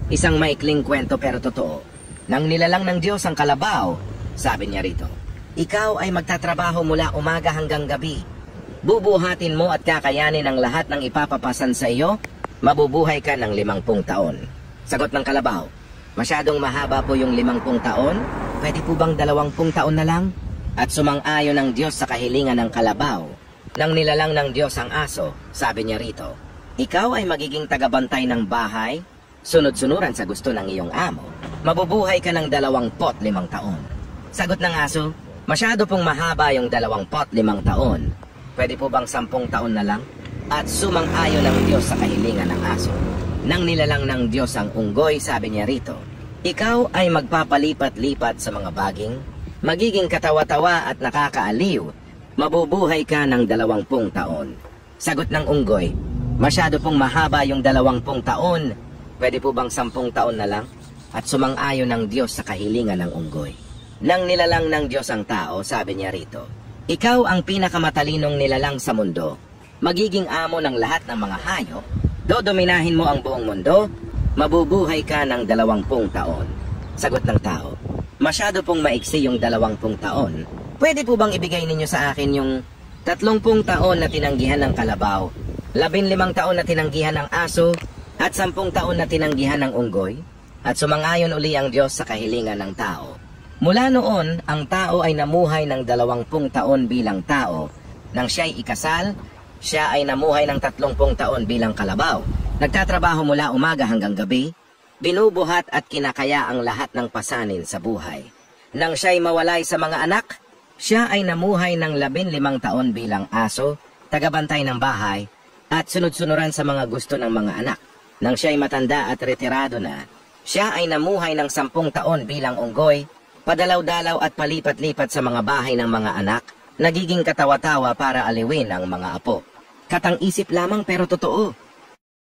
Isang maikling kwento pero totoo. Nang nilalang ng Diyos ang kalabaw, sabi niya rito, ikaw ay magtatrabaho mula umaga hanggang gabi. Bubuhatin mo at kakayanin ang lahat ng ipapapasan sa iyo, mabubuhay ka ng 50 taon. Sagot ng kalabaw, masyadong mahaba po yung 50 taon, pwede po bang 20 taon na lang? At sumang-ayon ng Diyos sa kahilingan ng kalabaw. Nang nilalang ng Diyos ang aso, sabi niya rito, ikaw ay magiging tagabantay ng bahay, sunod-sunuran sa gusto ng iyong amo, mabubuhay ka ng 25 taon. Sagot ng aso, masyado pong mahaba yung 25 taon, pwede po bang 10 taon na lang? At sumang-ayon ng Diyos sa kahilingan ng aso. Nang nilalang ng Diyos ang unggoy, sabi niya rito, ikaw ay magpapalipat-lipat sa mga baging, magiging katawa-tawa at nakakaaliw, mabubuhay ka ng 20 taon. Sagot ng unggoy, masyado pong mahaba yung 20 taon, pwede po bang 10 taon na lang? At sumang-ayon ng Diyos sa kahilingan ng unggoy. Nang nilalang ng Diyos ang tao, sabi niya rito, ikaw ang pinakamatalinong nilalang sa mundo, magiging amo ng lahat ng mga hayop, dodominahin mo ang buong mundo, mabubuhay ka ng 20 taon. Sagot ng tao, masyado pong maiksi yung 20 taon, pwede po bang ibigay ninyo sa akin yung 30 taon na tinanggihan ng kalabaw, 15 taon na tinanggihan ng aso, at 10 taon na tinanggihan ng unggoy? At sumang-ayon uli ang Diyos sa kahilingan ng tao. Mula noon, ang tao ay namuhay ng 20 taon bilang tao. Nang siya'y ikasal, siya ay namuhay ng 30 taon bilang kalabaw. Nagtatrabaho mula umaga hanggang gabi, binubuhat at kinakaya ang lahat ng pasanin sa buhay. Nang siya'y mawalay sa mga anak, siya ay namuhay ng 15 taon bilang aso, tagabantay ng bahay, at sunod-sunuran sa mga gusto ng mga anak. Nang siya'y matanda at retirado na, siya ay namuhay ng 10 taon bilang unggoy, padalaw-dalaw at palipat-lipat sa mga bahay ng mga anak, nagiging katawa-tawa para aliwin ang mga apo. Katang-isip lamang pero totoo.